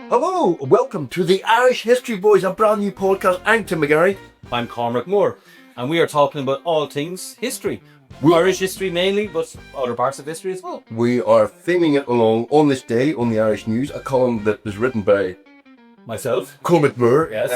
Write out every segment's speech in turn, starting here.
Hello, welcome to the Irish History Boys, a brand new podcast. I'm Tim McGarry. I'm Cormac Moore, and we are talking about all things history. Irish history mainly, but other parts of history as well. We are theming it along on this day on the Irish News, a column that was written by Myself. Cormac Moore. Yes.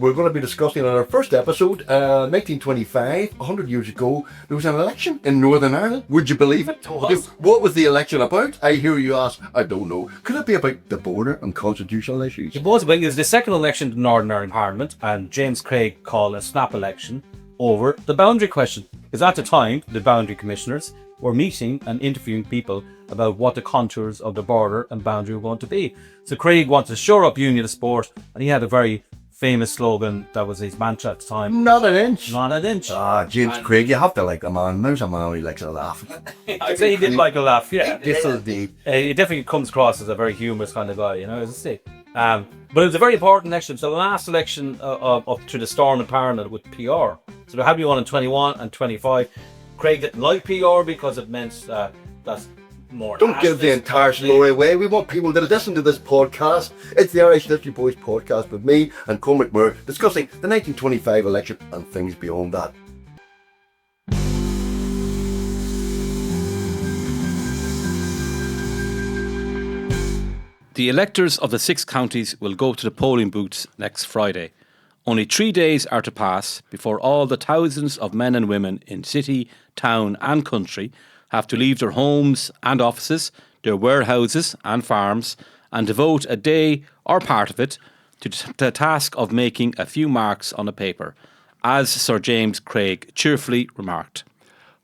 We're going to be discussing in our first episode, 1925, 100 years ago, there was an election in Northern Ireland. Would you believe it? What was the election about? I hear you ask. I don't know. Could it be about the border and constitutional issues? It was the second election to Northern Ireland Parliament, and James Craig called a snap election over the boundary question. Because at the time, the boundary commissioners were meeting and interviewing people about what the contours of the border and boundary were going to be. So Craig wanted to shore up unionist support, and he had a very famous slogan that was his mantra at the time. Not an inch. Not an inch. James Craig, you have to like the man. There's a man who likes a laugh. I'd say he did like a laugh, yeah. Yes, indeed. He definitely comes across as a very humorous kind of guy, as I say. But it was a very important election. So the last election up to the storm in Parliament with PR. So there had been one in 21 and 25. Craig didn't like PR because it meant that's more. Don't give the entire story away. We want people to listen to this podcast. It's the Irish History Boys podcast with me and Cormac Moore discussing the 1925 election and things beyond that. The electors of the 6 counties will go to the polling booths next Friday. Only 3 days are to pass before all the thousands of men and women in city, town and country have to leave their homes and offices, their warehouses and farms, and devote a day or part of it to the task of making a few marks on a paper, as Sir James Craig cheerfully remarked.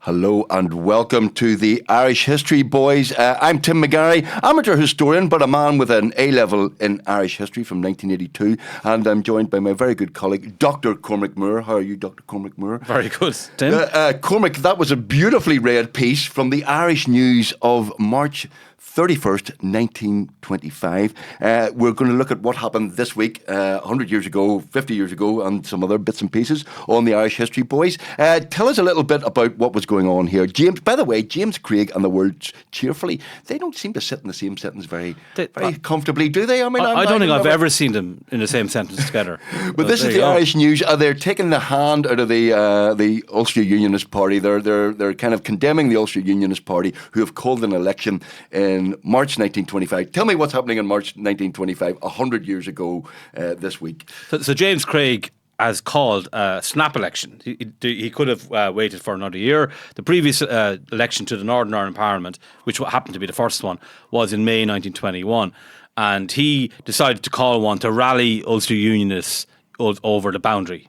Hello and welcome to the Irish History Boys. I'm Tim McGarry, amateur historian, but a man with an A-level in Irish history from 1982. And I'm joined by my very good colleague, Dr. Cormac Moore. How are you, Dr. Cormac Moore? Very good, Tim. Cormac, that was a beautifully read piece from the Irish News of March 31st, 1925. We're going to look at what happened this week, 100 years ago, 50 years ago, and some other bits and pieces on the Irish History Boys. Tell us a little bit about what was going on here. James, by the way, James Craig and the words cheerfully, they don't seem to sit in the same sentence very comfortably, do they? I don't think I've ever seen them in the same sentence together. But this is the Irish News. They're taking the hand out of the Ulster Unionist Party. They're kind of condemning the Ulster Unionist Party, who have called an election in March 1925. Tell me what's happening in March 1925, 100 years ago this week. So James Craig has called a snap election. He could have waited for another year. The previous election to the Northern Ireland Parliament, which happened to be the first one, was in May 1921. And he decided to call one to rally Ulster Unionists over the boundary.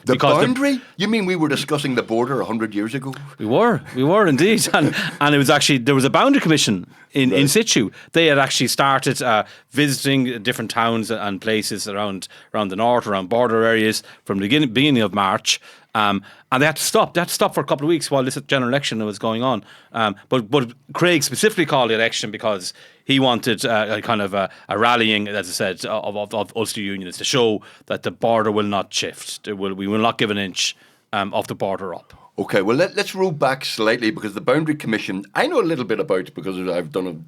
The boundary? You mean we were discussing the border 100 years ago? We were indeed. And it was actually, there was a boundary commission in situ. They had actually started visiting different towns and places around the north, around border areas from the beginning of March. And they had to stop. They had to stop for a couple of weeks while this general election was going on. But Craig specifically called the election because he wanted a kind of a rallying, as I said, of Ulster Unionists to show that the border will not shift. We will not give an inch of the border up. Okay, well, let's roll back slightly because the Boundary Commission, I know a little bit about it because we've done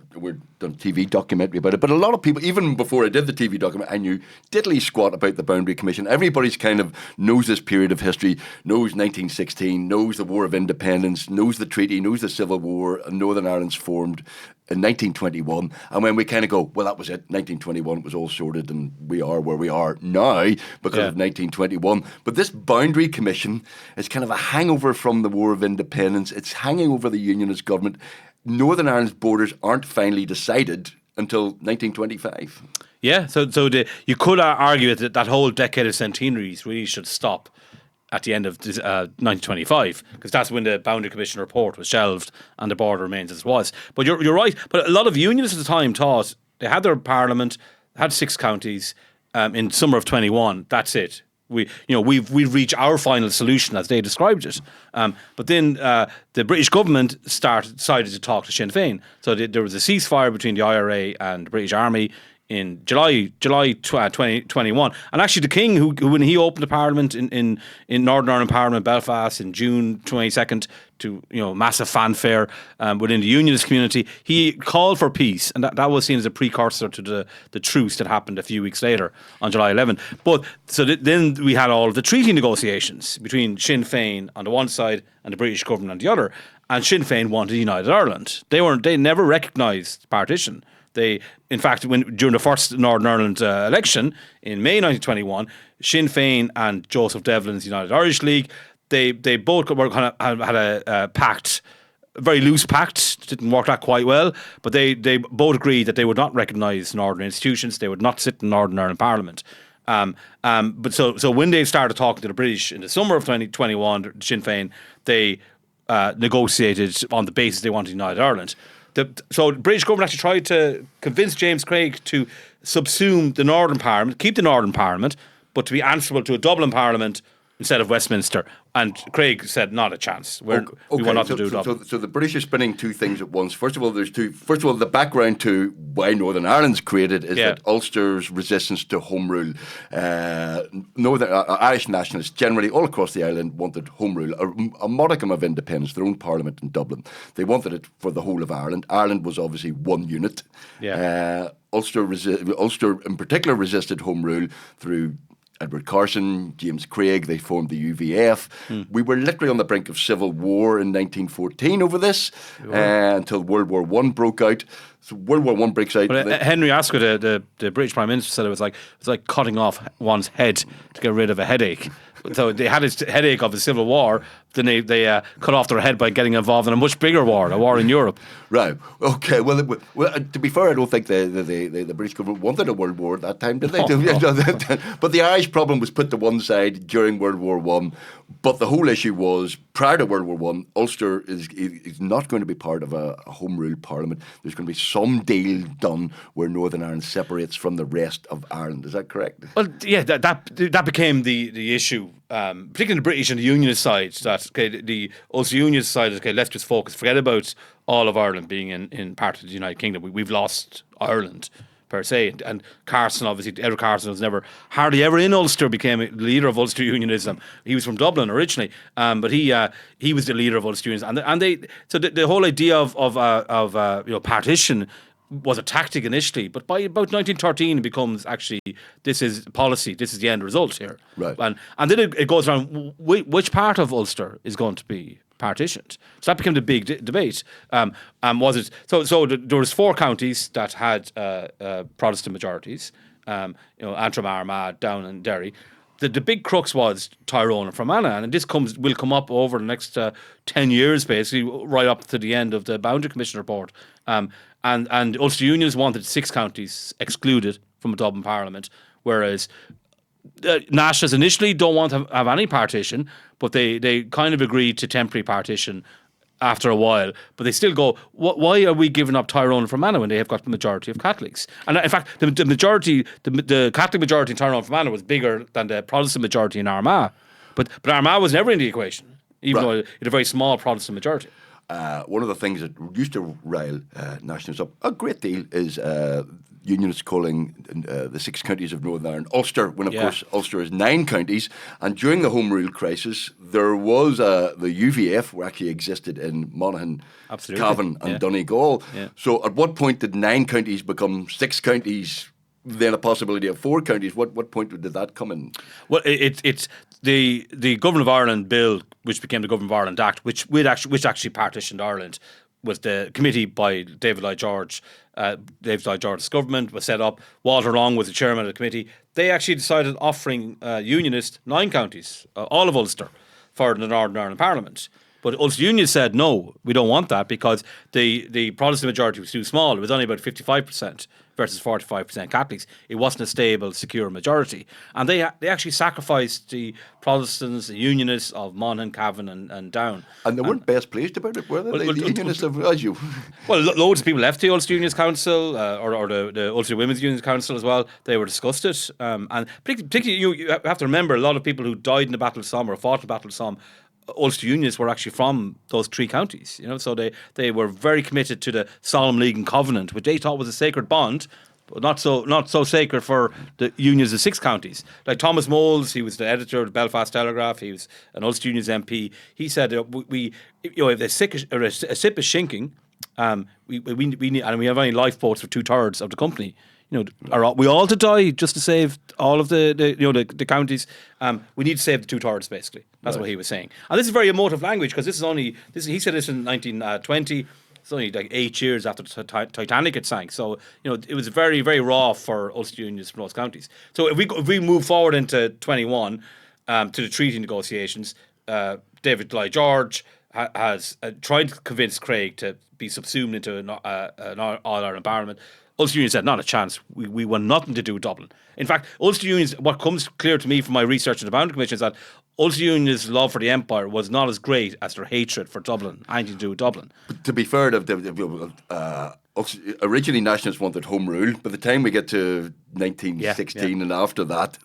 a TV documentary about it, but a lot of people, even before I did the TV documentary, I knew diddly squat about the Boundary Commission. Everybody's kind of knows this period of history, knows 1916, knows the War of Independence, knows the treaty, knows the Civil War, and Northern Ireland's formed in 1921, and when we kind of go, well, that was it, 1921, it was all sorted, and we are where we are now because of 1921. But this Boundary Commission is kind of a hangover from the War of Independence. It's hanging over the Unionist government. Northern Ireland's borders aren't finally decided until 1925. Yeah, so you could argue that whole decade of centenaries really should stop at the end of 1925, because that's when the Boundary Commission report was shelved and the border remains as it was. But you're right. But a lot of unionists at the time thought they had their parliament, had 6 counties in summer of 21. That's it. We've reached our final solution as they described it. But then the British government decided to talk to Sinn Féin. So there was a ceasefire between the IRA and the British Army in July 2021. And actually, the King, who when he opened the Parliament in Northern Ireland Parliament, Belfast, in June 22nd, to massive fanfare within the unionist community, he called for peace, and that was seen as a precursor to the truce that happened a few weeks later on July 11th. But so then we had all of the treaty negotiations between Sinn Féin on the one side and the British government on the other. And Sinn Féin wanted United Ireland. They never recognised partition. In fact, during the first Northern Ireland election in May 1921, Sinn Féin and Joseph Devlin's United Irish League, they both had a pact, a very loose pact. Didn't work out quite well, but they both agreed that they would not recognise Northern institutions. They would not sit in Northern Ireland Parliament. But so when they started talking to the British in the summer of 2021, Sinn Féin, they negotiated on the basis they wanted United Ireland. So the British government actually tried to convince James Craig to subsume the Northern Parliament, keep the Northern Parliament, but to be answerable to a Dublin Parliament instead of Westminster. And Craig said, not a chance. We want not to do Dublin. So the British are spinning two things at once. First of all, the background to why Northern Ireland's created is that Ulster's resistance to Home Rule. Irish nationalists generally all across the island wanted Home Rule, a modicum of independence, their own parliament in Dublin. They wanted it for the whole of Ireland. Ireland was obviously one unit. Ulster in particular resisted Home Rule through Edward Carson, James Craig. They formed the UVF. We were literally on the brink of civil war in 1914 over this until World War I broke out. So World War I breaks out. But Henry Asquith, the British Prime Minister, said it was like cutting off one's head to get rid of a headache. So they had a headache of the Civil War. Then they cut off their head by getting involved in a much bigger war, a war in Europe. Right. Okay. Well, to be fair, I don't think the British government wanted a world war at that time, did they? But the Irish problem was put to one side during World War I. But the whole issue was, prior to World War I, Ulster is not going to be part of a Home Rule Parliament. There's going to be some deal done where Northern Ireland separates from the rest of Ireland. Is that correct? Well, yeah, that became the issue, particularly the British and the Unionist side. That the Ulster Unionist side is let's just forget about all of Ireland being in part of the United Kingdom. We've lost Ireland per se, and Carson, obviously, Edward Carson was hardly ever in Ulster, became a leader of Ulster Unionism. He was from Dublin originally, but he was the leader of Ulster Unionism, and the whole idea of partition was a tactic initially, but by about 1913 it becomes actually this is policy, this is the end result here, right? And then it goes around which part of Ulster is going to be partitioned. So that became the big debate. Was it so? There was 4 counties that had Protestant majorities. Antrim, Armagh, Down, and Derry. The big crux was Tyrone and Fermanagh, and this will come up over the next 10 years, basically, right up to the end of the Boundary Commission report. And Ulster Unions wanted 6 counties excluded from a Dublin Parliament, whereas Nationalists initially don't want to have any partition, but they kind of agreed to temporary partition after a while. But they still go, why are we giving up Tyrone and Fermanagh when they have got the majority of Catholics? And in fact, the Catholic majority in Tyrone and Fermanagh was bigger than the Protestant majority in Armagh. But Armagh was never in the equation, even though it had a very small Protestant majority. One of the things that used to rile nationalists up a great deal is Unionists calling the 6 counties of Northern Ireland Ulster, when of course Ulster is 9 counties. And during the Home Rule crisis, there was the UVF, where actually existed in Monaghan, Cavan, and Donegal. Yeah. So at what point did 9 counties become 6 counties? Then a possibility of 4 counties. What point did that come in? Well, it's the Government of Ireland Bill, which became the Government of Ireland Act, which actually partitioned Ireland, was the committee by David Lloyd George. David Lloyd George's government was set up. Walter Long was the chairman of the committee. They actually decided offering Unionists 9 counties, all of Ulster, for the Northern Ireland Parliament. But Ulster Unions said, no, we don't want that, because the Protestant majority was too small. It was only about 55% versus 45% Catholics. It wasn't a stable, secure majority. And they actually sacrificed the Protestants, the Unionists of Monaghan, Cavan and Down. And they weren't best pleased about it, were they? The Unionists as you. Well, loads of people left the Ulster Unions Council or the Ulster Women's Unions Council as well. They were disgusted. And particularly, you have to remember, a lot of people who died in the Battle of Somme or fought in the Battle of Somme, Ulster Unionists were actually from those 3 counties, so they were very committed to the Solemn League and Covenant, which they thought was a sacred bond, but not so sacred for the unions of 6 counties. Like Thomas Moles, he was the editor of the Belfast Telegraph. He was an Ulster Unions MP. He said, if a ship is sinking, we need, and we have only lifeboats for 2/3 of the company. Are we all to die just to save all of the counties? We need to save the 2/3 basically. That's what he was saying. And this is very emotive language because he said this in 1920. It's only like 8 years after the Titanic had sank. So, it was very, very raw for Ulster Unions from those counties. So if we move forward into 21 to the treaty negotiations, David Lloyd George has tried to convince Craig to be subsumed into an All-Ireland Parliament. Ulster Unions said, not a chance. We want nothing to do with Dublin. In fact, Ulster Unions, what comes clear to me from my research in the Boundary Commission is that Ulster Unions' love for the Empire was not as great as their hatred for Dublin, anything to do with Dublin. But to be fair, originally Nationalists wanted home rule. By the time we get to 1916 and after that,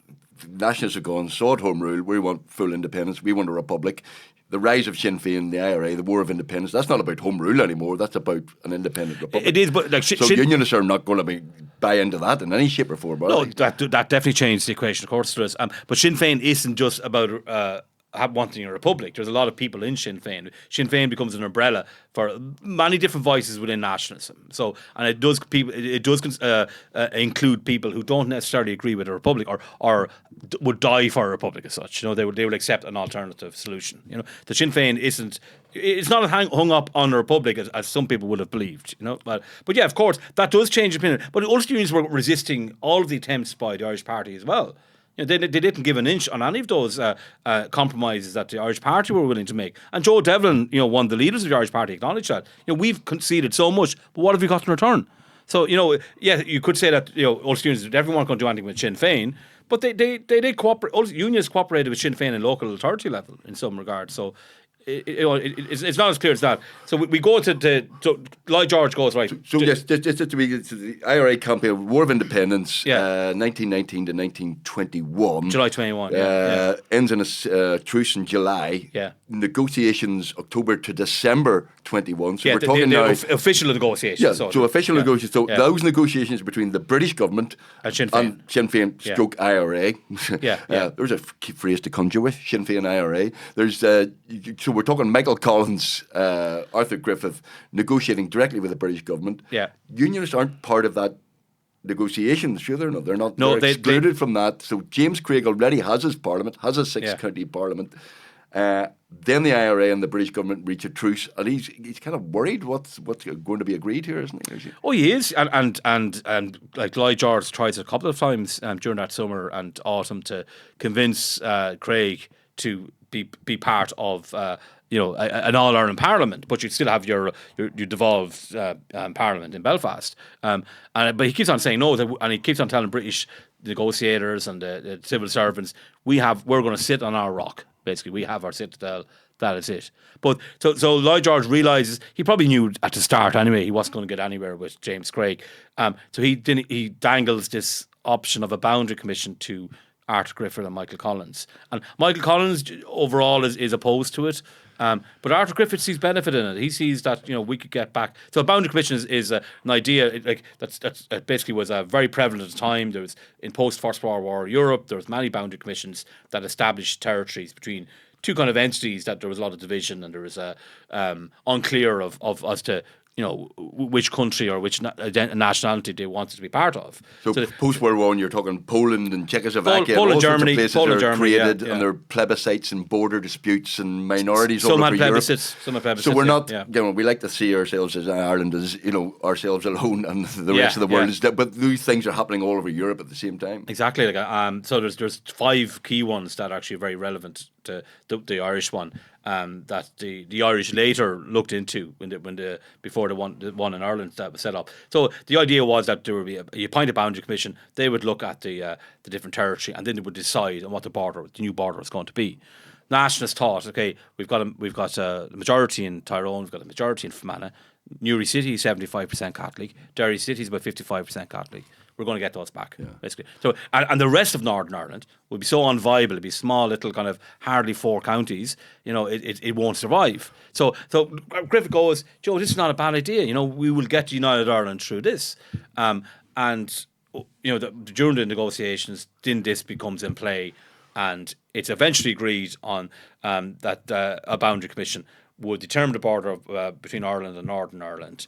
Nationalists have gone, sought home rule. We want full independence. We want a republic. The rise of Sinn Féin, the IRA, the War of Independence, that's not about home rule anymore. That's about an independent republic. It is, but Unionists are not going to buy into that in any shape or form. No, that definitely changed the equation, of course there is. But Sinn Féin isn't just about wanting a republic. There's a lot of people in Sinn Féin. Sinn Féin becomes an umbrella for many different voices within nationalism. So, and it does include people who don't necessarily agree with a republic or would die for a republic as such. They will accept an alternative solution. The Sinn Féin it's not hung up on a republic as some people would have believed. But yeah, of course that does change opinion. But the Ulster Unions were resisting all of the attempts by the Irish Party as well. They didn't give an inch on any of those compromises that the Irish Party were willing to make. And Joe Devlin, one of the leaders of the Irish Party, acknowledged that. We've conceded so much, but what have we got in return? So, you could say that, Ulster Unions, everyone going to do anything with Sinn Féin, but they did cooperate. Ulster Unions cooperated with Sinn Féin in local authority level in some regard. So, it's not as clear as that. So we go to Lloyd George goes right. So yes, just to be the IRA campaign, War of Independence, 1919 to 1921. July 21. Ends in a truce in July. Yeah. Negotiations October to December 21. So we're talking talking now official negotiations. Yeah. So official negotiations. So those negotiations between the British government and Sinn Féin, stroke IRA. There's a phrase to conjure with Sinn Féin IRA. There's so we're talking Michael Collins, Arthur Griffith negotiating directly with the British government. Yeah. Unionists aren't part of that negotiations. Sure, they're not. They're not. No, they're excluded from that. So James Craig already has his parliament, has a 6-county parliament. Then the IRA and the British government reach a truce, and he's kind of worried what's going to be agreed here, isn't he? Oh, he is, and like Lloyd George tries a couple of times during that summer and autumn to convince Craig to be part of an All-Ireland Parliament, but you'd still have your devolved Parliament in Belfast. But he keeps on saying no, and he keeps on telling British negotiators and the civil servants, we're going to sit on our rock. Basically, we have our citadel. That is it. But so Lloyd George realises, he probably knew at the start anyway, he wasn't going to get anywhere with James Craig. So he dangles this option of a boundary commission to Arthur Griffith and Michael Collins. And Michael Collins overall is opposed to it. But Arthur Griffith sees benefit in it. He sees that we could get back. So a boundary commission is an idea that basically was very prevalent at the time. There was in post First World War Europe. There was many boundary commissions that established territories between two kind of entities that there was a lot of division and there was unclear of as to which country or which nationality they wanted to be part of. So post-World War, you're talking Poland and Czechoslovakia, Poland, all Germany, sorts of places Poland, are Germany, created, yeah. and there are plebiscites and border disputes and minorities some all had over Europe. Some had plebiscites. So we're not, we like to see ourselves as Ireland as ourselves alone, and the rest of the world is dead. But these things are happening all over Europe at the same time. Exactly. So there's 5 key ones that are actually very relevant to the Irish one. That the Irish later looked into before the one in Ireland that was set up. So the idea was that there would be you appoint a boundary commission. They would look at the different territory, and then they would decide on what the new border was going to be. Nationalists thought, okay, we've got a majority in Tyrone, we've got a majority in Fermanagh. Newry City is 75% Catholic. Derry City is about 55% Catholic. We're going to get those back, basically. So, and the rest of Northern Ireland would be so unviable. It'd be small, little kind of hardly 4 counties. It won't survive. So Griffith goes, Joe, this is not a bad idea. We will get United Ireland through this. And during the negotiations, then this becomes in play, and it's eventually agreed on that a boundary commission would determine the border between Ireland and Northern Ireland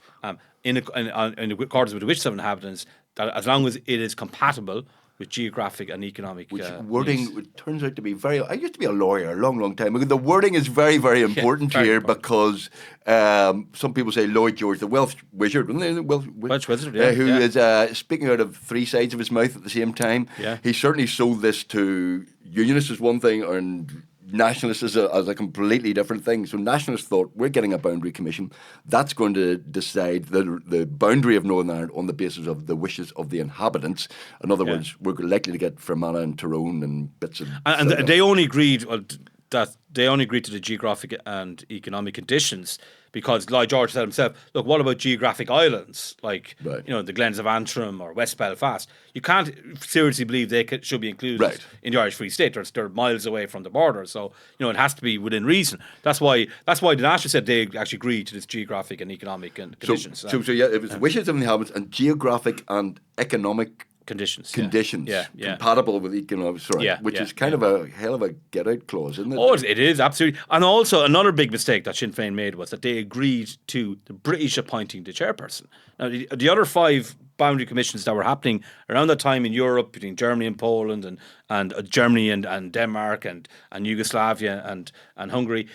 in accordance with the wishes of inhabitants, that as long as it is compatible with geographic and economic wording needs. turns out to be very. I used to be a lawyer a long time ago. The wording is very, very important very here important. because some people say Lloyd George, the Welsh wizard, Welsh wizard, who is speaking out of three sides of his mouth at the same time. Yeah. He certainly sold this to Unionists as one thing, and Nationalists as a completely different thing. So Nationalists thought, we're getting a boundary commission that's going to decide the boundary of Northern Ireland on the basis of the wishes of the inhabitants. In other words, we're likely to get Fermanagh and Tyrone and bits of... And they only agreed to the geographic and economic conditions because Lloyd George said himself, look, what about geographic islands like the Glens of Antrim or West Belfast? You can't seriously believe they should be included in the Irish Free State. They're miles away from the border, so it has to be within reason. That's why the Nationalists said they actually agreed to this geographic and economic conditions. So it was wishes of the inhabitants and geographic and economic conditions compatible with economic, which is kind of a hell of a get-out clause, isn't it? Oh, it is, absolutely. And also, another big mistake that Sinn Féin made was that they agreed to the British appointing the chairperson. Now, the other 5 boundary commissions that were happening around that time in Europe, between Germany and Poland, and Germany and Denmark and Yugoslavia and Hungary,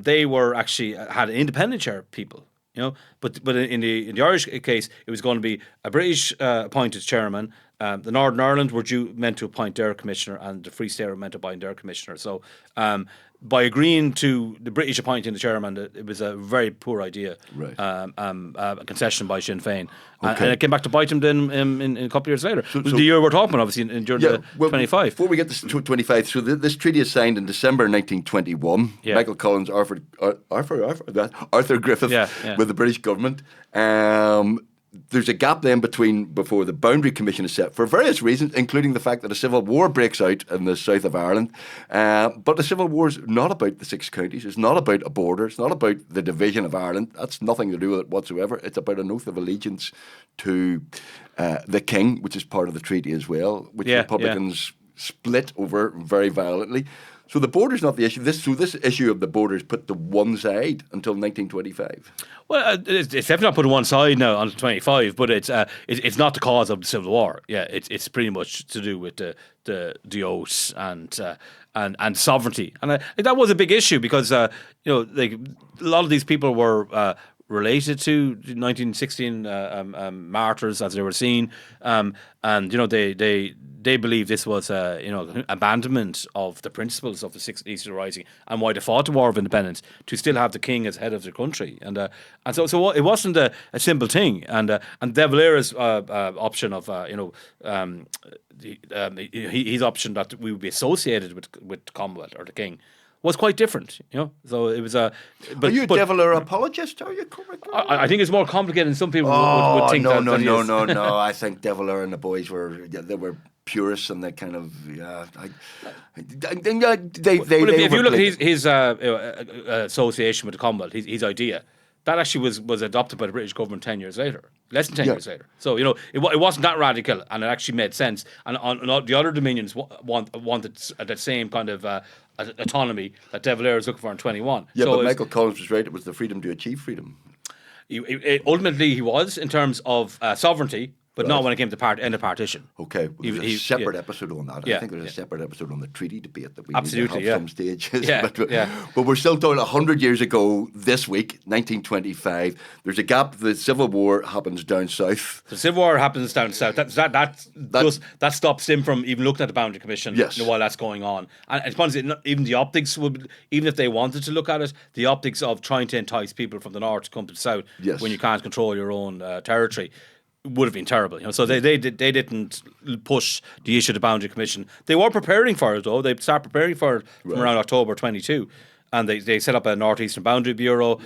they were actually had independent chair people. But in the Irish case, it was going to be a British appointed chairman. The Northern Ireland were meant to appoint their commissioner, and the Free State were meant to appoint their commissioner. So, by agreeing to the British appointing the chairman, it was a very poor idea. Right. A concession by Sinn Féin, and it came back to bite them then in a couple of years later. The year we're talking, obviously, during the 25. Before we get to 25, so this treaty is signed in December 1921. Michael Collins, Arthur Griffith with the British government. There's a gap then before the boundary commission is set for various reasons, including the fact that a civil war breaks out in the south of Ireland. But the civil war is not about the 6 counties. It's not about a border. It's not about the division of Ireland. That's nothing to do with it whatsoever. It's about an oath of allegiance to the king, which is part of the treaty as well, which Republicans split over very violently. So the border's not the issue. This issue of the border is put to one side until 1925. Well, it's definitely not put to one side now until 25, but it's not the cause of the Civil War. Yeah, it's pretty much to do with the oaths and sovereignty, and that was a big issue because a lot of these people were related to 1916 martyrs as they were seen, and they believe this was abandonment of the principles of the Sixth Easter Rising and why they fought the War of Independence, to still have the king as head of the country, and so it wasn't a simple thing, and De Valera's option of his option that we would be associated with Commonwealth or the king was quite different, So it was a. Are you a De Valera apologist? Are you, Cormac? I think it's more complicated than some people would think. No. I think De Valera and the boys were purists, and they kind of if you look at his association with the Commonwealth, his idea, that actually was adopted by the British government 10 years later, less than 10 years later. So it wasn't that radical, and it actually made sense. And the other dominions wanted that same kind of autonomy that De Valera is looking for in 21. Yeah, so but Michael Collins was right. It was the freedom to achieve freedom. Ultimately, he was in terms of sovereignty. But not when it came to end of partition. Okay, well, there's a separate episode on that. I think there's a separate episode on the treaty debate that we need to have some stages. But we're still talking 100 years ago this week, 1925. There's a gap. The Civil War happens down south. The Civil War happens down south. That stops him from even looking at the Boundary Commission while that's going on. And it's funny, even the optics would, even if they wanted to look at it, the optics of trying to entice people from the north to come to the south when you can't control your own territory would have been terrible, So they didn't push the issue of the Boundary Commission. They were preparing for it, though. They started preparing for it from around October 22, and they set up a Northeastern Boundary Bureau.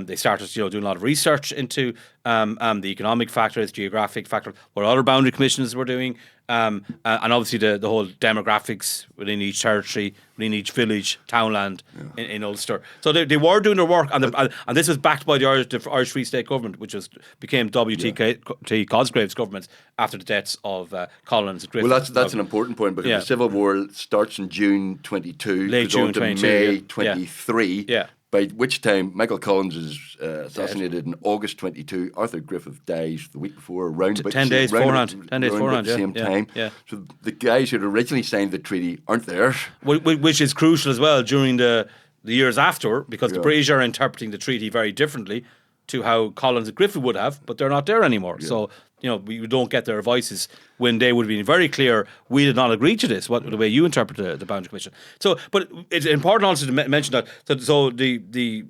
They started, doing a lot of research into the economic factors, geographic factors, what other boundary commissions were doing, and obviously the whole demographics within each territory, within each village, townland in Ulster. So they were doing their work, and this was backed by the Irish Free State government, which became W.T. Cosgrave's government after the deaths of Collins and Griffith. Well, that's an important point, because the Civil War starts in June 22, late June 22, May 23. Yeah. By which time Michael Collins is assassinated in August 22. Arthur Griffith dies the week before, around about 10 days beforehand. the same time. Yeah. So the guys who had originally signed the treaty aren't there. Which is crucial as well during the years after, because the British are interpreting the treaty very differently to how Collins and Griffith would have, but they're not there anymore. Yeah. So, we don't get their voices when they would have been very clear, we did not agree to this, the way you interpret the Boundary Commission. So, but it's important also to mention that, so the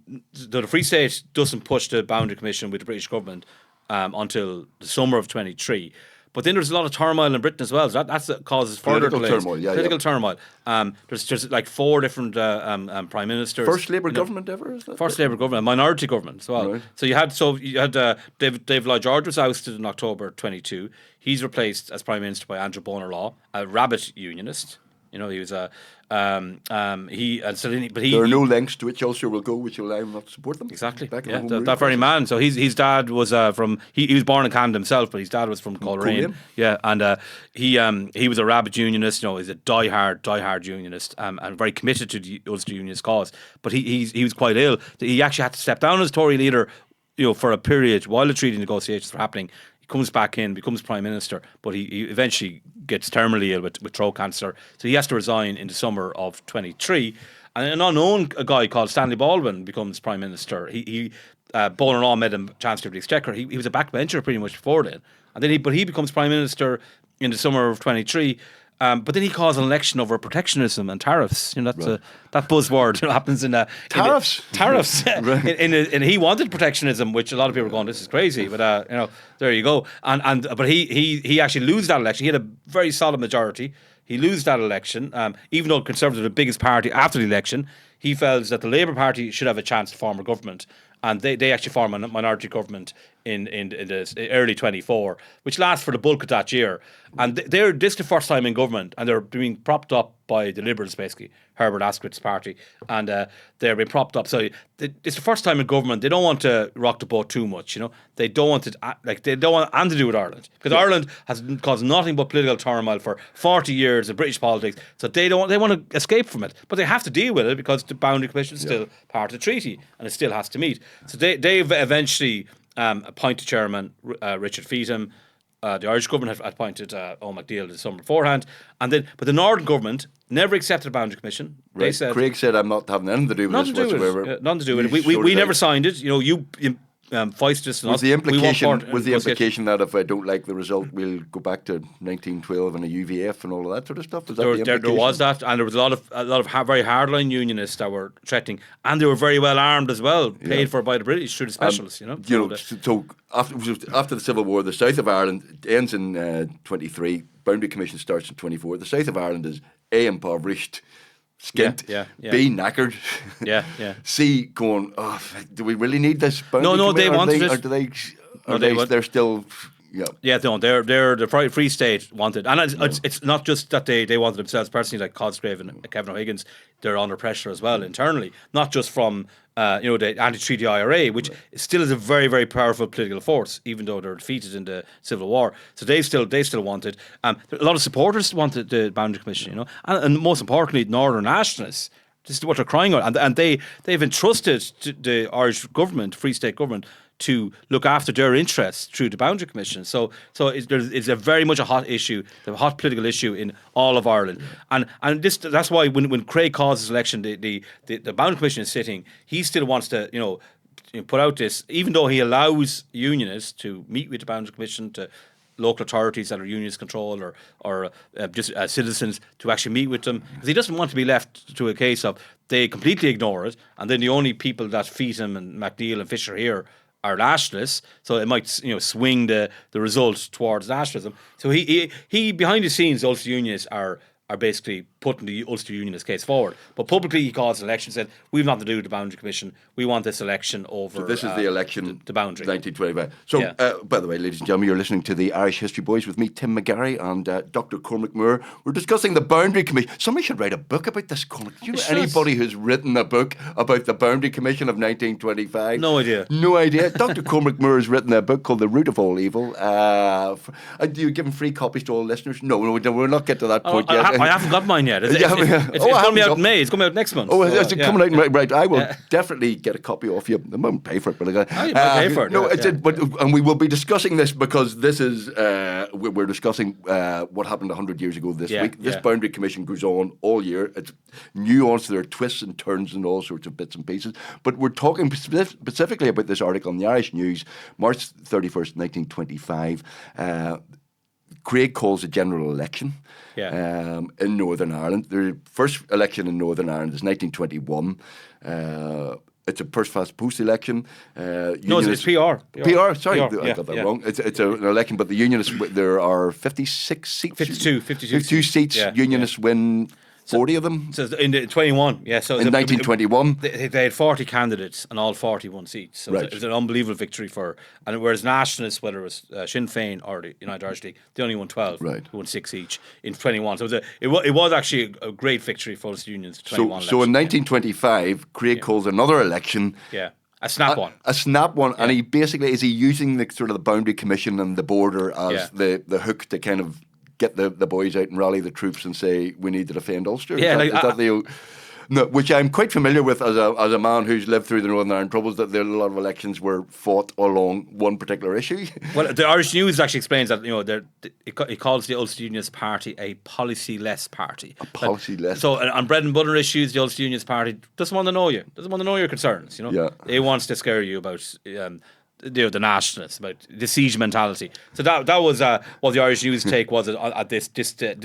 Free State doesn't push the Boundary Commission with the British government until the summer of 23. But then there's a lot of turmoil in Britain as well. So that causes further delays. Political turmoil. There's like 4 different prime ministers. First Labour government ever, is that? First Labour government, minority government as well. Right. So you had David Lloyd George was ousted in October 22. He's replaced as prime minister by Andrew Bonar Law, a rabid unionist. He was a there are no lengths to which Ulster will go which will allow him not to support them. Exactly. That very man. So his dad was from he was born in Canada himself, but his dad was from Coleraine. Yeah, and he was a rabid unionist. He's a diehard unionist, and very committed to the Ulster Unionist cause. But he was quite ill. He actually had to step down as Tory leader, for a period while the treaty negotiations were happening. Comes back in, becomes prime minister, but he eventually gets terminally ill with throat cancer, so he has to resign in the summer of 23. And an unknown guy called Stanley Baldwin becomes prime minister. Bonar Law made him Chancellor of the Exchequer. He was a backbencher pretty much before then, and then he becomes prime minister in the summer of 23. But then he calls an election over protectionism and tariffs. That buzzword happens in tariffs. Tariffs. And he wanted protectionism, which a lot of people are going, this is crazy. But there you go. But he actually loses that election. He had a very solid majority. He loses that election, even though Conservatives are the biggest party after the election. He felt that the Labour Party should have a chance to form a government, and they actually form a minority government in the early 24, which lasts for the bulk of that year. And this is the first time in government, and they're being propped up by the Liberals, basically, Herbert Asquith's party, and they're being propped up. So it's the first time in government. They don't want to rock the boat too much, They don't want to they don't want anything to do with Ireland, because Ireland has caused nothing but political turmoil for 40 years of British politics. So they want to escape from it, but they have to deal with it because the Boundary Commission is still part of the treaty, and it still has to meet. So they've eventually appointed chairman Richard Feetham. The Irish government had appointed Owen MacDiall the summer beforehand, but the Northern government never accepted a Boundary Commission. Right. They said, Craig said, "I'm not having anything to do with this whatsoever." Nothing to do with it. We never signed it. You foisted this on us. The implication that if I don't like the result, we'll go back to 1912 and a UVF and all of that sort of stuff? Was that the implication? There was that, and there was a lot of very hardline unionists that were threatening, and they were very well armed as well, paid for by the British through the specialists. So after the Civil War, the south of Ireland ends in 23. Boundary Commission starts in 24. The south of Ireland is A, impoverished, skint, B, knackered, C, going, do we really need this boundary? No, they wanted it. They're still... They're the Free State wanted, and it's not just that they wanted themselves personally, like Cosgrave and Kevin O'Higgins. They're under pressure as well internally, not just from the anti-treaty IRA, which still is a very, very powerful political force, even though they're defeated in the Civil War. So they still wanted. A lot of supporters wanted the Boundary Commission, and most importantly, Northern Nationalists. This is what they're crying out, and they've entrusted the Irish government, Free State government, to look after their interests through the Boundary Commission. So it's a very much a hot issue, a hot political issue in all of Ireland. And that's why when Craig calls this election, the Boundary Commission is sitting, he still wants to, put out this, even though he allows unionists to meet with the Boundary Commission, to local authorities that are unionist controlled or just citizens to actually meet with them, because he doesn't want to be left to a case of they completely ignore it, and then the only people that Feetham and MacDiall and Fisher here are nationalists, so it might swing the result towards nationalism. So he behind the scenes, Ulster Unionists are basically putting the Ulster Unionist case forward. But publicly he calls an election, said, we've nothing to do with the Boundary Commission. We want this election over. So this is the election, the boundary. 1925. So, by the way, ladies and gentlemen, you're listening to the Irish History Boys with me, Tim McGarry, and Dr. Cormac Moore. We're discussing the Boundary Commission. Somebody should write a book about this, Cormac. Do you know anybody who's written a book about the Boundary Commission of 1925? No idea. No idea. Dr. Cormac Moore has written a book called The Root of All Evil. Do you give him free copies to all listeners? No, we'll not get to that point yet. I haven't got mine yet. It's going to be out in May. It's going to be out next month. Oh, it's coming out right. I will definitely get a copy off you. I won't pay for it, but you might pay for it. No, and we will be discussing this because this is we're discussing what happened 100 years ago this week. This Boundary Commission goes on all year. It's nuanced. There are twists and turns and all sorts of bits and pieces. But we're talking specifically about this article in the Irish News, March 31st, 1925. Craig calls a general election in Northern Ireland. The first election in Northern Ireland is 1921. It's a first past post election. No, it's PR. PR, sorry, I got that wrong. It's an election, but the Unionists, there are 56 seats. 52 seats. Unionists win 40 of them. So in the 21, So in 1921, they had 40 candidates and all 41 seats. So it was an unbelievable victory and whereas Nationalists, whether it was Sinn Féin or the United Irish League, they only won 12. They won 6 each in 21. So it was actually a great victory for Ulster Unions. So in 1925, Craig calls another election. A snap one. A snap one, and he basically is using the sort of the Boundary Commission and the border as the hook to kind of get the boys out and rally the troops and say we need to defend Ulster. Which I'm quite familiar with as a man who's lived through the Northern Ireland Troubles, that there are a lot of elections were fought along one particular issue. Well, the Irish News actually explains that it calls the Ulster Unionist Party a policy-less party. A policy-less. So on bread and butter issues, the Ulster Unionist Party doesn't want to know you. Doesn't want to know your concerns. It wants to scare you about. The Nationalists, about the siege mentality. So that was what the Irish News take was at this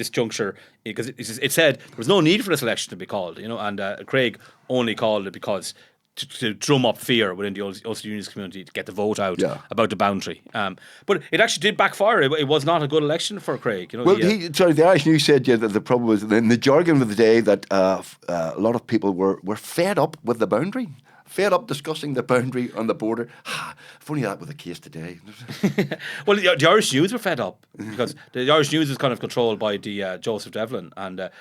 juncture, because it said there was no need for this election to be called, and Craig only called it because to drum up fear within the Ulster Unionist community to get the vote out about the boundary. But it actually did backfire. It was not a good election for Craig. The Irish News said that the problem was in the jargon of the day that a lot of people were fed up with the boundary. Fed up discussing the boundary on the border. If only that were the case today. Well, the Irish News were fed up because the Irish News is kind of controlled by the Joseph Devlin, and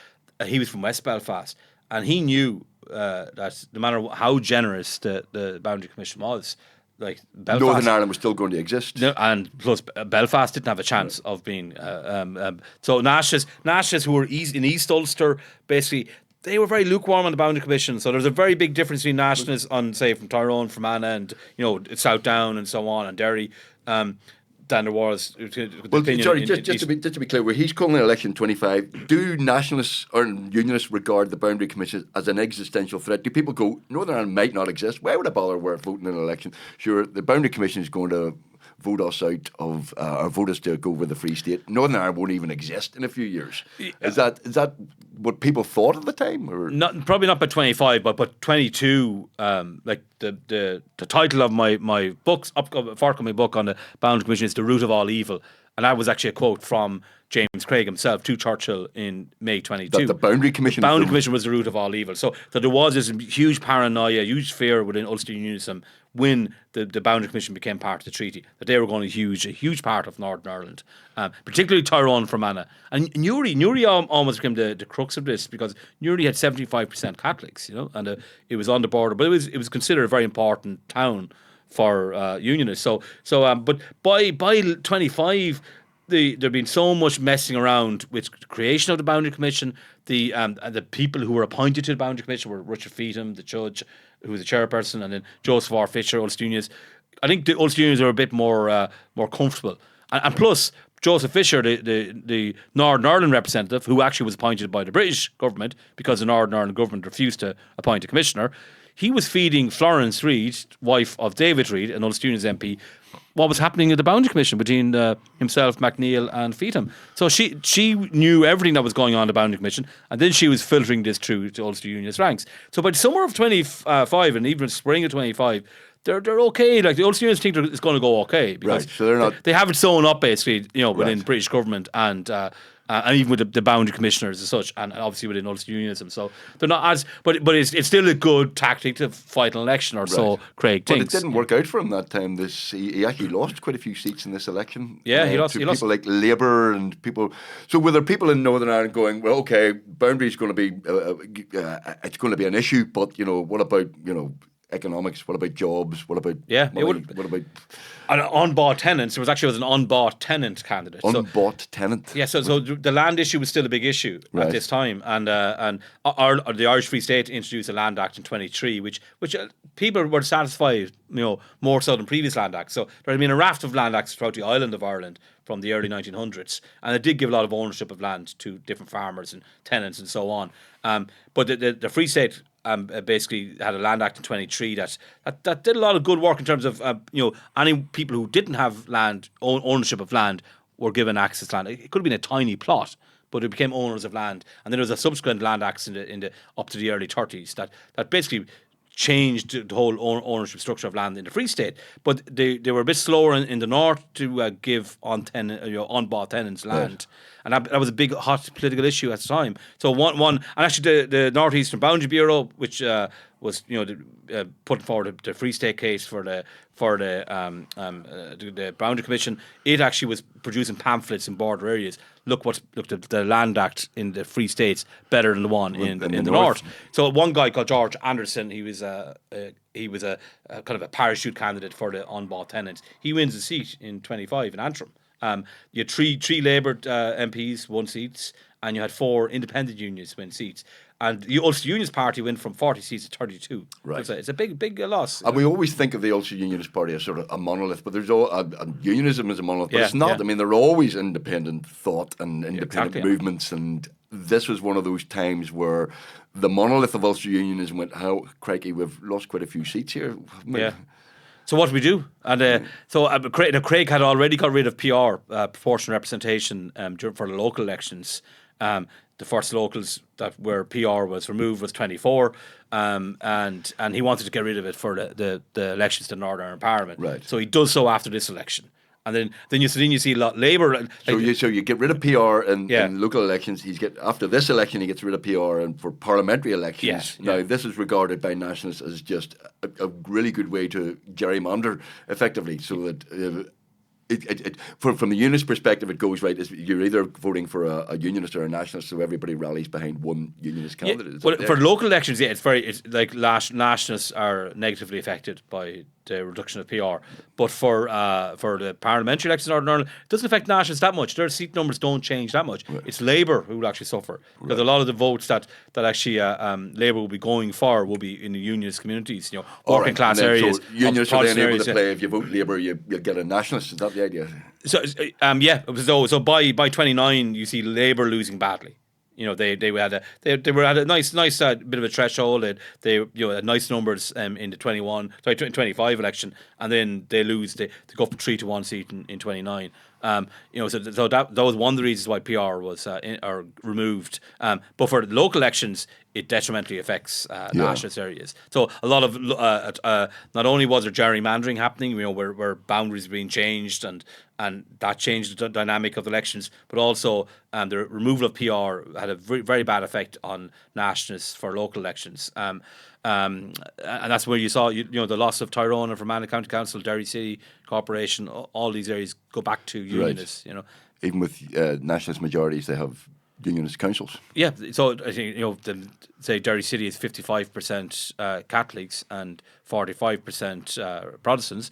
he was from West Belfast, and he knew that no matter how generous the Boundary Commission was, like Belfast, Northern Ireland was still going to exist, and plus Belfast didn't have a chance of being. So Nationalists who were in East Ulster basically. They were very lukewarm on the Boundary Commission, so there's a very big difference between Nationalists on, say, from Tyrone, from Anna, and South Down and so on, and Derry, than there was. Just to be clear, where he's calling an election 25, do Nationalists or Unionists regard the Boundary Commission as an existential threat? Do people go, Northern Ireland might not exist? Why would I bother voting in an election? Sure, the Boundary Commission is going to vote us out of or vote us to go with the Free State. Northern Ireland won't even exist in a few years. Is that what people thought at the time? Or? Probably not by 25, but 22. Like the title of my books, forthcoming book on the Boundary Commission is "The Root of All Evil," and that was actually a quote from James Craig himself to Churchill in May 22. That the Boundary Commission. The Boundary Commission was the root of all evil. So there was this huge paranoia, huge fear within Ulster Unionism when the Boundary Commission became part of the treaty, that they were going to a huge part of Northern Ireland, particularly Tyrone, Fermanagh. And Newry almost became the crux of this, because Newry had 75% Catholics, and it was on the border, but it was considered a very important town for Unionists. But by 25, there'd been so much messing around with the creation of the Boundary Commission. The people who were appointed to the Boundary Commission were Richard Feetham, the judge, who was the chairperson, and then Joseph R. Fisher, Ulster Unionists. I think the Ulster Unionists are a bit more comfortable, and plus Joseph Fisher, the Northern Ireland representative, who actually was appointed by the British government because the Northern Ireland government refused to appoint a commissioner. He was feeding Florence Reid, wife of David Reid, an Ulster Unionist MP, what was happening in the Boundary Commission between himself, MacNeil and Feetham. So she knew everything that was going on in the Boundary Commission, and then she was filtering this through to Ulster Unionist ranks. So by the summer of 25 and even spring of 25, they're okay. Like, the Ulster Unionists think it's going to go okay, because so they're not. They have it sewn up basically, within British government and and even with the boundary commissioners as such, and obviously within Ulster unionism. So they're not as, but it's still a good tactic to fight an election, or so Craig But thinks. it didn't work out for him that time. He actually lost quite a few seats in this election. Yeah, he lost. To people like Labour and people. So were there people in Northern Ireland going, well, okay, boundary's going to be it's going to be an issue, but what about economics? What about jobs? What about money? What about unbought tenants? There was an unbought tenant candidate. Unbought tenant. Yeah, so the land issue was still a big issue at this time, and the Irish Free State introduced a Land Act in 23, which people were satisfied, more so than previous Land Acts. So there had been a raft of Land Acts throughout the island of Ireland from the early 1900s, and it did give a lot of ownership of land to different farmers and tenants and so on. But the Free State basically had a Land Act in 23 that did a lot of good work in terms of any people who didn't have land ownership of land were given access to land. It could have been a tiny plot, but it became owners of land. And then there was a subsequent Land Acts in the up to the early 30s that basically changed the whole ownership structure of land in the Free State. But they were a bit slower in the north to give unbought tenants land. And that was a big hot political issue at the time. So and actually the Northeastern Boundary Bureau, which was putting forward the Free State case for the Boundary Commission, it actually was producing pamphlets in border areas. Look at the Land Act in the Free States better than the one in the north. So one guy called George Anderson, he was a kind of a parachute candidate for the unbought tenants. He wins a seat in 25 in Antrim. You had three Labour MPs won seats, and you had 4 independent unions win seats. And the Ulster Unionist Party went from 40 seats to 32. Right. It's a big loss. And we always think of the Ulster Unionist Party as sort of a monolith, but there's unionism is a monolith, but it's not. Yeah. I mean, there are always independent thought and independent movements, and this was one of those times where the monolith of Ulster Unionism went, how, crikey, we've lost quite a few seats here. So what do we do? And Craig had already got rid of PR, proportional representation, for the local elections. The first locals where PR was removed was 24, and he wanted to get rid of it for the elections to Northern Ireland Parliament. Right. So he does so after this election. And then you see a lot Labour. So you get rid of PR in local elections. After this election, he gets rid of PR, and for parliamentary elections. Now this is regarded by nationalists as just a really good way to gerrymander effectively, so that. From the unionist perspective, it goes right. You're either voting for a unionist or a nationalist, so everybody rallies behind one unionist candidate. But for local elections, it's like nationalists are negatively affected by the reduction of PR. But for the parliamentary elections in Northern Ireland, it doesn't affect nationalists that much. Their seat numbers don't change that much. Right. It's Labour who will actually suffer, because a lot of the votes that actually Labour will be going for will be in the unionist communities, working class areas. So unionists are then able to play. If you vote Labour, you'll get a nationalist. Is that the idea? So by 29, you see Labour losing badly. They were at a nice bit of a threshold. They had nice numbers in the 25 election, and then they lose. They go up from 3 to 1 seat in 29. So that was one of the reasons why PR was removed. But for the local elections, it detrimentally affects nationalist areas. So a lot of not only was there gerrymandering happening, where boundaries were being changed and that changed the dynamic of elections, but also the removal of PR had a very, very bad effect on nationalists for local elections. And that's where you saw the loss of Tyrone and Fermanagh County Council, Derry City Corporation. All these areas go back to unionists. Right. Even with nationalist majorities, they have unionist councils. Yeah, so I think say Derry City is 55% Catholics and 45% Protestants.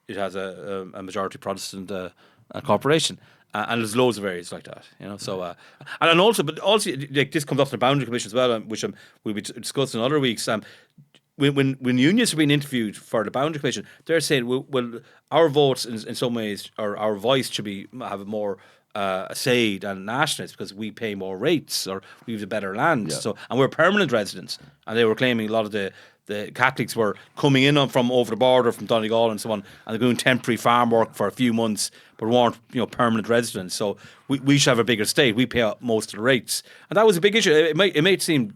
It has a majority Protestant corporation. And there's loads of areas like that, So, and also like this comes off the Boundary Commission as well, which we'll be discussing in other weeks. When unions are being interviewed for the Boundary Commission, they're saying, well our votes in some ways, or our voice should have more a say than nationalists, because we pay more rates or we have the better land. Yeah. So, and we're permanent residents, and they were claiming a lot of the Catholics were coming in from over the border from Donegal and so on, and they're doing temporary farm work for a few months, but weren't permanent residents. So we should have a bigger state. We pay out most of the rates, and that was a big issue. It might seem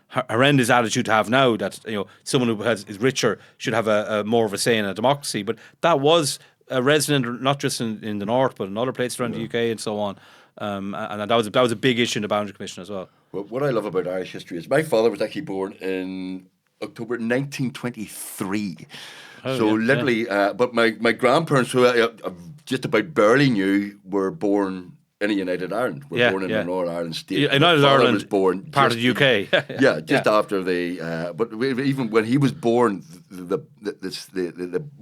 horrendous attitude to have now, that someone who is richer should have a more of a say in a democracy, but that was resident, not just in the north, but in other places around the UK and so on. And that was a big issue in the Boundary Commission as well. Well, what I love about Irish history is my father was actually born in October 1923. Literally, but my grandparents, who I just about barely knew, were born in a United Ireland. Were born in the Northern Ireland state. United Ireland was born part of the UK. After the. But even when he was born, the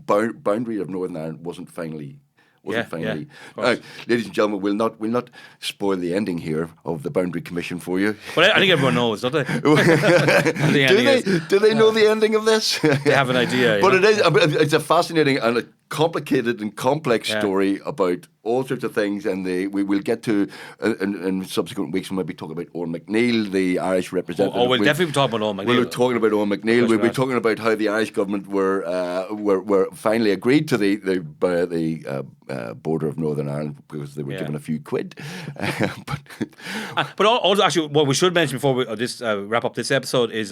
boundary of Northern Ireland wasn't finally. Ladies and gentlemen, we'll not spoil the ending here of the Boundary Commission for you. Well, I think everyone knows, don't they? Do they know the ending of this? They have an idea. But it's a fascinating and a complicated and complex story about all sorts of things, and we'll get to in subsequent weeks. We might be talking about Owen McNeill, the Irish representative. We'll definitely be talking about Owen McNeill. We'll be talking about Owen McNeill. We'll be talking about how the Irish government were finally agreed to the border of Northern Ireland because they were given a few quid. But also, actually, what we should mention before we wrap up this episode is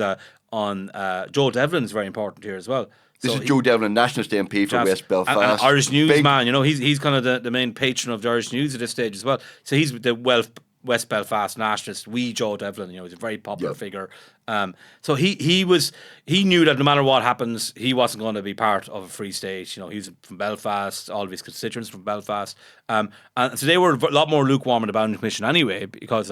on Joe Devlin's very important here as well. This is Joe Devlin, Nationalist MP for West Belfast. An Irish newsman, he's kind of the main patron of the Irish news at this stage as well. So he's the West Belfast Nationalist, Joe Devlin, he's a very popular figure. So he knew that no matter what happens, he wasn't going to be part of a free state. He's from Belfast, all of his constituents from Belfast. And so they were a lot more lukewarm in the Boundary Commission anyway, because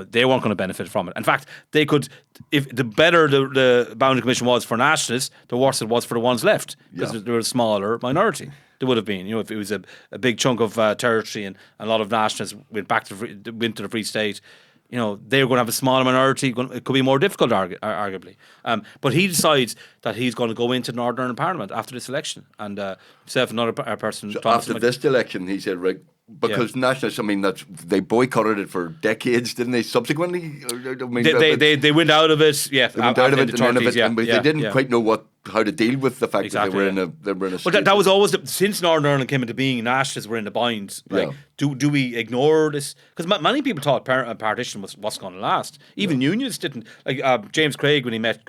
they weren't going to benefit from it. In fact, they could, if the better the Boundary Commission was for nationalists, the worse it was for the ones left, because they were a smaller minority. They would have been, if it was a big chunk of territory and a lot of nationalists went to the Free State, they were going to have a smaller minority. It could be more difficult, arguably. But he decides that he's going to go into Northern Ireland Parliament after this election, and himself and another person. So after this election, he said, right. Because nationalists, they boycotted it for decades, didn't they? Subsequently, they went out of it. Yeah, they went out of it, and they didn't quite know how to deal with the fact that they were in a. But that was always since Northern Ireland came into being, nationalists were in the bind. Like, do we ignore this? Because many people thought partition was what's going to last. Even unionists didn't. Like James Craig, when he met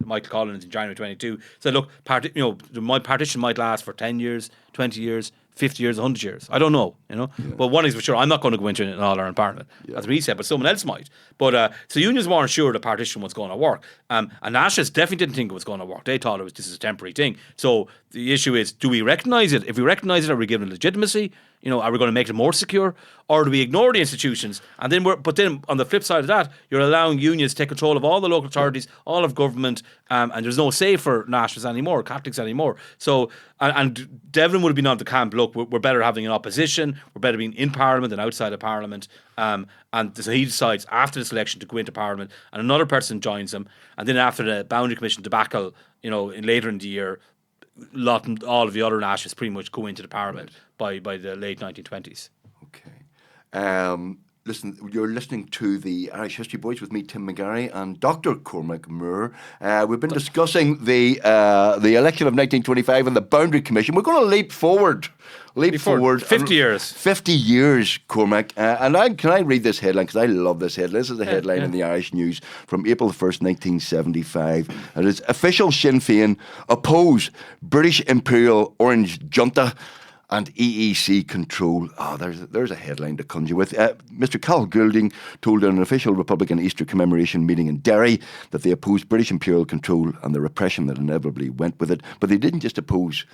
Michael Collins in January 22, said, "Look, my partition might last for 10 years, 20 years." 50 years, 100 years. I don't know, But one is for sure, I'm not going to go into an All-Ireland Parliament. That's what he said, but someone else might. But so unions weren't sure the partition was going to work. And nationalists definitely didn't think it was going to work. They thought this is a temporary thing. So the issue is, do we recognise it? If we recognise it, are we giving it legitimacy? Are we going to make it more secure? Or do we ignore the institutions? And then but then on the flip side of that, you're allowing unions to take control of all the local authorities, all of government, and there's no say for nationalists anymore, Catholics anymore. So, and Devlin would have been on the camp, look, we're better having an opposition, we're better being in Parliament than outside of Parliament. And so he decides after this election to go into Parliament, and another person joins him. And then after the Boundary Commission debacle, later in the year, all of the other nationalists pretty much go into the Parliament by the late 1920s. Okay. Listen, you're listening to the Irish History Boys with me, Tim McGarry, and Dr. Cormac Moore. We've been discussing the election of 1925 and the Boundary Commission. We're going to leap forward. 50 years. 50 years, Cormac. Can I read this headline? Because I love this headline. This is a headline in the Irish News from April 1st, 1975. And it's official Sinn Féin oppose British Imperial Orange Junta and EEC control. There's a headline to conjure with. Mr. Cathal Goulding told an official Republican Easter commemoration meeting in Derry that they opposed British imperial control and the repression that inevitably went with it. But they didn't just oppose.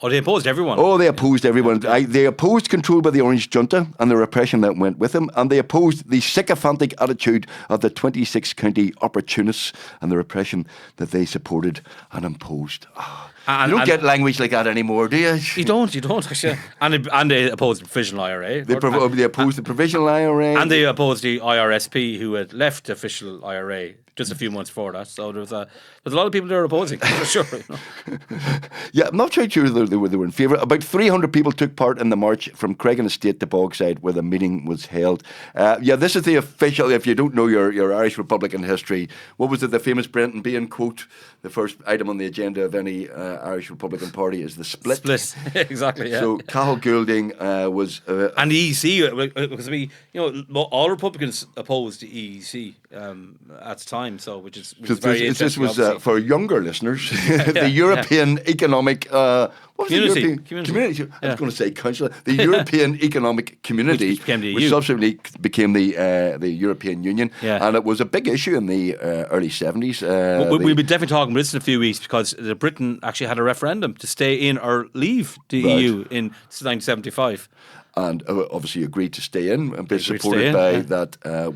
They opposed everyone. They opposed everyone. They opposed control by the Orange Junta and the repression that went with them, and they opposed the sycophantic attitude of the 26 county opportunists and the repression that they supported and imposed. You don't get language like that anymore, do you? You don't actually. And they opposed the provisional IRA. They opposed the provisional IRA. And they opposed the IRSP, who had left the official IRA just a few months before that. So there's a lot of people there opposing, for sure. Yeah, I'm not sure they were in favour. About 300 people took part in the march from Creggan Estate to Bogside, where the meeting was held. This is the official, if you don't know your Irish Republican history, what was it, the famous Brenton Behan quote? The first item on the agenda of any Irish Republican Party is the split. Split, exactly, yeah. So Cathal Goulding was... and the EEC, because all Republicans opposed the EEC at the time. time. So which is So very this interesting. was obviously. for younger listeners, the European Economic what was Community. the European Community. I was going to say council. The European Economic Community, Which became the which EU. subsequently became the European Union, Yeah. and it was a big issue in the early 70s. We'll be definitely talking about this in a few weeks because Britain actually had a referendum to stay in or leave the Right. EU in 1975. and obviously agreed to stay in and be Agreed to supported stay in, by yeah. that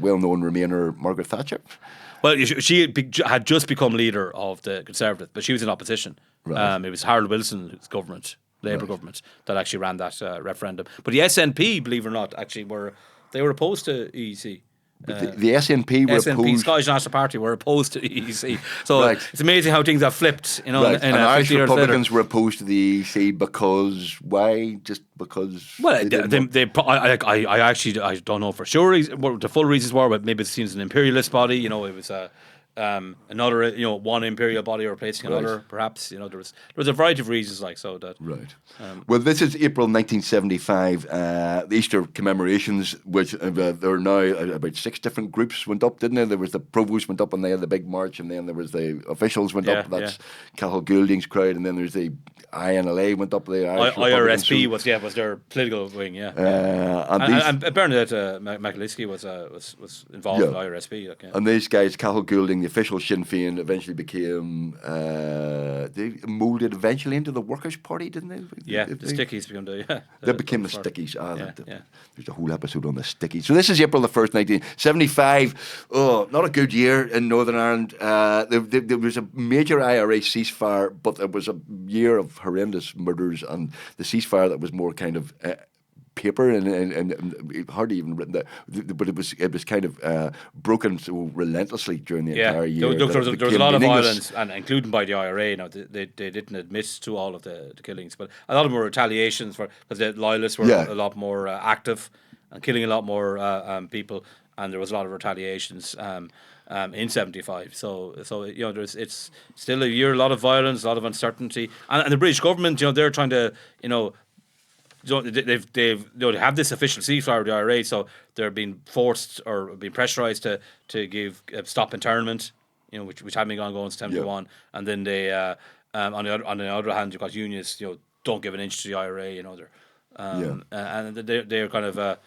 well-known Remainer Margaret Thatcher. Well, she had just become leader of the Conservative, but she was in opposition. Right. It was Harold Wilson's government, Labour government, that actually ran that referendum. But the SNP, believe it or not, actually were opposed to EEC. But the SNP were SNP, opposed. Scottish National Party, were opposed to the EEC. So Right. it's amazing how things have flipped. You know, Right. in And Irish 50 years Republicans later. were opposed to the EEC because why? Just because? Well, they didn't want- I actually don't know for sure what the full reasons were, but maybe it's seen as an imperialist body. You know, it was another, one imperial body replacing another. Perhaps there was a variety of reasons like so that. Right. Well, this is April 1975, the Easter commemorations, which there are now about 6 different groups went up, didn't there? There was the Provost went up, and they had the big march, and then there was the officials went up. That's Cathal Goulding's crowd, and then there's the INLA went up. The Irish IRSP Republicans. was their political wing, yeah. And And Bernadette McAleese was involved Yeah. with IRSP. Okay. And these guys, Cathal Goulding, the official Sinn Féin, eventually became they moulded eventually into the Workers' Party, didn't they? Yeah, the Stickies became They became the party. Stickies. Yeah. There's a whole episode on the Stickies. So this is April the 1st, 1975. Oh, not a good year in Northern Ireland. There was a major IRA ceasefire, but it was a year of horrendous murders, and the ceasefire that was more kind of paper and hardly even written down, but it was kind of broken so relentlessly during the entire year. Look, there was a became lot of meaningless. violence, and including by the IRA. Now they didn't admit to all of the killings, but a lot of them were retaliations because the loyalists were a lot more active and killing a lot more people, and there was a lot of retaliations. In 75, so it's still a year, a lot of violence, a lot of uncertainty, and the British government, they're trying to, they have this official ceasefire with the IRA, so they're being forced or being pressurised to give stop internment, which had been going since 71, and then they on the other hand, you've got unions, don't give an inch to the IRA, and they're kind of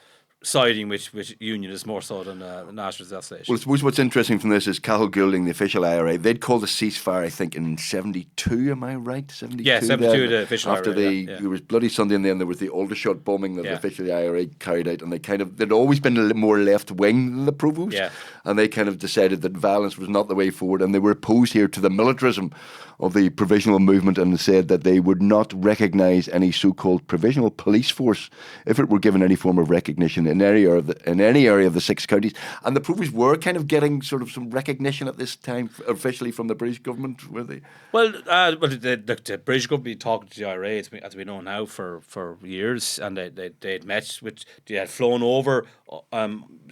siding with unionists more so than the Nationalist at that stage. Well, I suppose what's interesting from this is Cathal Goulding, the official IRA, they'd called the ceasefire, I think, in 72, am I right? 72? Yeah, 72, the official after IRA, there was Bloody Sunday, and then there was the Aldershot bombing that the Yeah. official IRA carried out, and they'd always been a little more left-wing than the Provost, Yeah. and they kind of decided that violence was not the way forward, and they were opposed here to the militarism of the provisional movement, and said that they would not recognise any so-called provisional police force if it were given any form of recognition in any area of the 6 counties. And the Provosts were kind of getting sort of some recognition at this time officially from the British government, were they? Well, the British government talking to the IRA, as we know now, for years, and they'd met with, they had flown over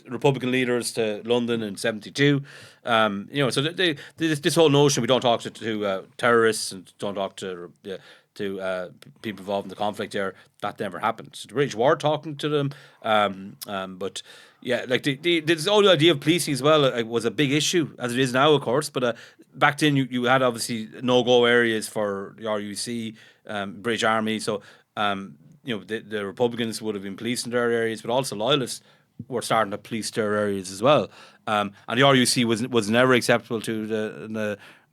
Republican leaders to London in 72. So this whole notion we don't talk to terrorists and don't talk to people involved in the conflict there, that never happened. So the British were talking to them, but yeah, like this whole idea of policing as well was a big issue, as it is now, of course. But back then, you had obviously no-go areas for the RUC, British Army. So the Republicans would have been policing their areas, but also loyalists were starting to police their areas as well. And the RUC was never acceptable to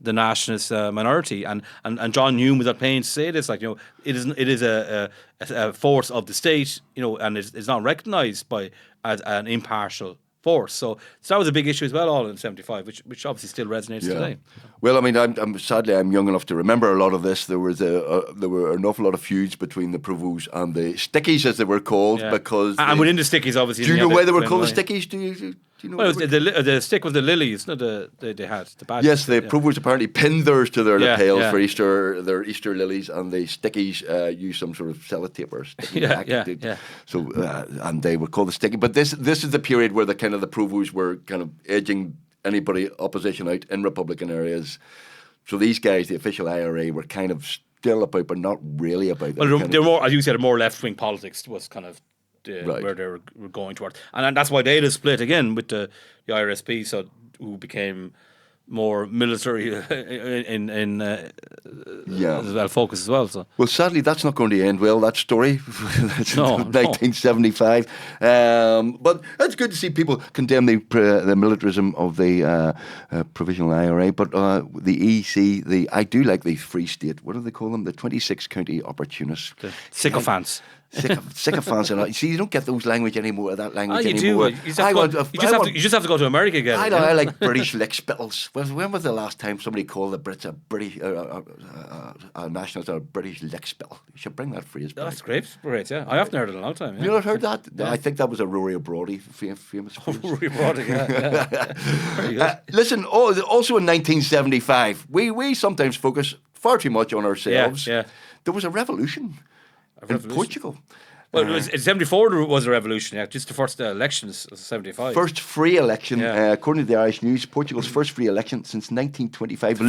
the nationalist minority, and John Hume was at pains to say this, it is a force of the state, and it's not recognised as an impartial force. So that was a big issue as well, all in 75, which obviously still resonates today. Well, I mean, I'm sadly young enough to remember a lot of this. There were an awful lot of feuds between the Provosts and the Stickies, as they were called, because and within the Stickies, obviously. Do you know why they were called the Stickies? Do you know? Well, the stick was the lilies, not they had the badge. Yes, the Provosts apparently pinned theirs to their lapels for Easter. their Easter lilies, and the Stickies used some sort of sellotape or sticky back. So and they were called the Sticky. But this is the period where the Provosts were kind of edging anybody opposition out in Republican areas. So these guys, the official IRA, were kind of still about, but not really about. Well, they're more, as you said, more left wing politics was kind of where they were going towards, and that's why they had a split again with the IRSP. So who became more military focus as well. So Well, sadly, that's not going to end well, that story. That's No, 1975. But it's good to see people condemn the militarism of the provisional IRA. But the EC, I do like the Free State. What do they call them? The 26 county opportunists. the sycophants. Sycophants. And see, you don't get those language anymore. That language You anymore. do. You just have to go to America again. I know. I like British lickspittles. When was the last time somebody called the Brits a British nationalist or a British lickspittle? You should bring that phrase back. That's great. Yeah. I haven't heard it in a long time. Yeah. You not heard that? Yeah. I think that was a Rory O'Brody famous phrase. Rory O'Brody, yeah. Very good. Listen, also in 1975, we sometimes focus far too much on ourselves. Yeah. There was a revolution. In Portugal. Well, it was in 74 there was a revolution, yeah. Just the first elections of 75. First free election, according to the Irish News, Portugal's first free election since 1925.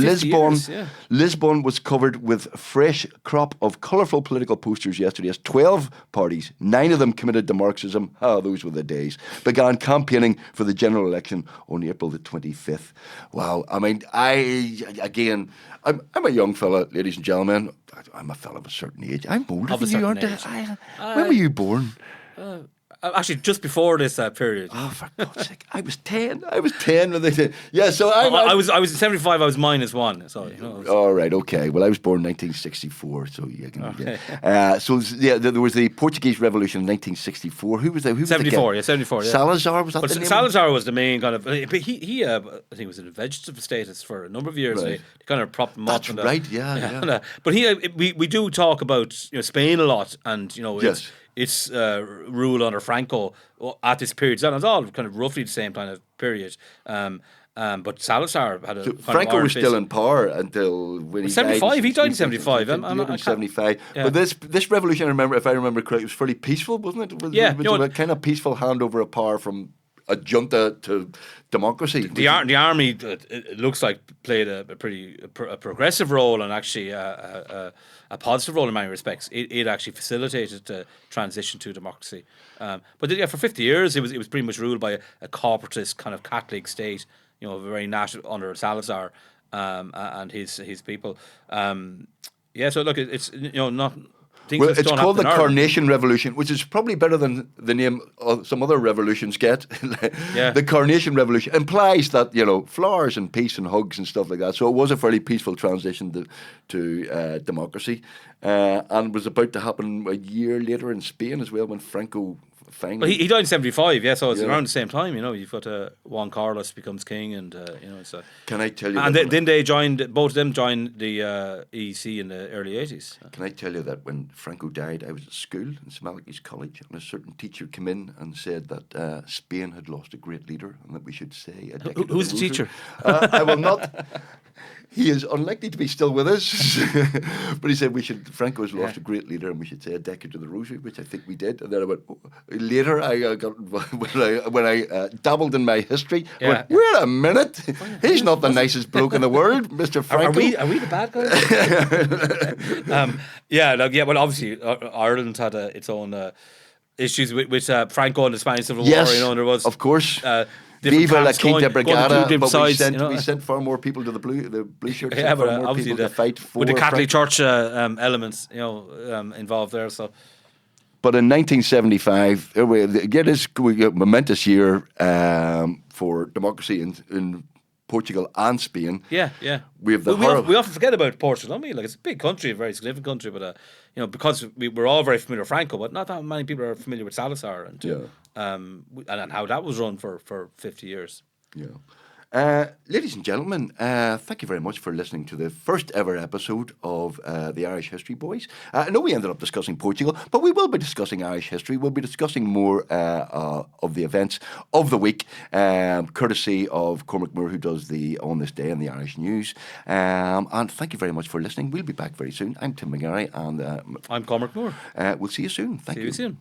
Lisbon was covered with a fresh crop of colourful political posters yesterday as 12 parties, 9 of them committed to Marxism, those were the days, began campaigning for the general election on April the 25th. Wow, I mean, I'm a young fella, ladies and gentlemen. I'm a fella of a certain age. I'm older than you, aren't I? When were you born? Actually, just before this period. Oh, for God's sake! I was 10. When they did. Yeah, so I was in 75. I was -1. So all right, okay. Well, I was born in 1964, so you can. Okay. There was the Portuguese Revolution in 1964. Who was there? Who was 74. the Yeah, 74. Yeah. Salazar was that the name? Salazar was the main kind of. But he I think was in a vegetative status for a number of years. Right. They kind of propped him That's up. right. Yeah. But we do talk about Spain a lot, and Yes. Its rule under Franco at this period. So it's all kind of roughly the same kind of period. But Salazar had a Franco was still in power until when he 75. died. He died in 75. In 75. Yeah. But this revolution, if I remember correctly, was fairly peaceful, wasn't it? It was a kind of peaceful handover of power from a junta to democracy. The army, it looks like, played a pretty progressive role and actually a positive role in many respects. It actually facilitated the transition to democracy. But for 50 years, it was pretty much ruled by a corporatist kind of Catholic state. Very national under Salazar and his people. So look, it's not. Well, it's called the Carnation Revolution, which is probably better than the name some other revolutions get. The Carnation Revolution implies that, flowers and peace and hugs and stuff like that. So it was a fairly peaceful transition to democracy, and was about to happen a year later in Spain as well when Franco finally. Well, he died in 75, so it's around the same time. You've got Juan Carlos becomes king, and so. Can I tell you? And then they joined. Both of them joined the EEC in the early 80s. Can I tell you that when Franco died, I was at school in St Malachy's College, and a certain teacher came in and said that Spain had lost a great leader, and that we should say a decade. Who's the teacher? I will not. He is unlikely to be still with us, but he said Franco has lost a great leader, and we should say a decade to the rosary, which I think we did. And then I went later. I got when I dabbled in my history. I went, wait a minute, he's not the nicest bloke in the world, Mr. Franco. Are we the bad guys? Well, obviously Ireland had its own issues with Franco and the Spanish Civil War. There was, of course. Viva la Quinta Brigada, but sides, we sent far more people to the blue shirts. Yeah, but far more obviously people to fight for with the Catholic Church elements, involved there. So, but in 1975, again, this momentous year for democracy in Portugal and Spain. Yeah. We often forget about Portugal, don't we? Like, it's a big country, a very significant country, but because we're all very familiar with Franco, but not that many people are familiar with Salazar and how that was run for 50 years. Yeah. Ladies and gentlemen, thank you very much for listening to the first ever episode of the Irish History Boys. I know we ended up discussing Portugal, but we will be discussing Irish history. We'll be discussing more of the events of the week, courtesy of Cormac Moore, who does the On This Day in the Irish News. And thank you very much for listening. We'll be back very soon. I'm Tim McGarry, and I'm Cormac Moore. We'll see you soon. Thank you. See you soon.